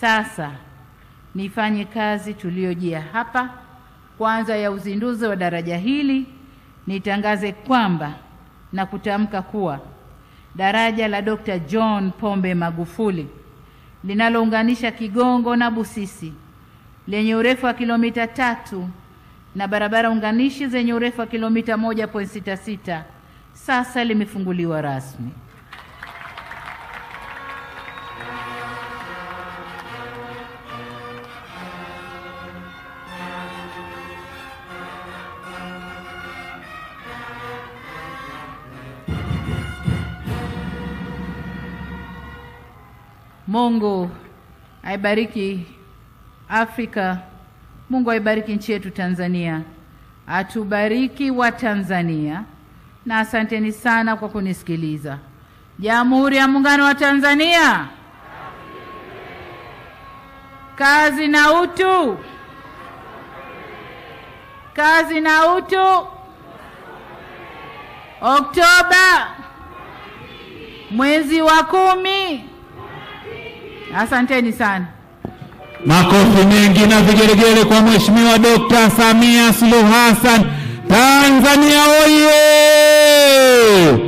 Sasa nifanye kazi tuliyojia hapa. Kwanza ya uzinduzi wa daraja hili, nitangaze kwamba na kutamka kuwa daraja la Dr. John Pombe Magufuli linalounganisha Kigongo na Busisi lenye urefu wa kilomita 3 na barabara unganishi zenye urefu wa kilomita 1.66 sasa limefunguliwa rasmi. Mungu aibariki Afrika. Mungu aibariki nchi yetu Tanzania. Atubariki wa Tanzania. Na asanteni sana kwa kunisikiliza. Jamhuri ya Muungano wa Tanzania. Kazi na utu. Kazi na utu. Oktoba mwezi wa 10. Asanteni sana. Makofi mengi na vigelegele kwa Mheshimiwa Dr. Samia Suluhu Hassan. Tanzania oye!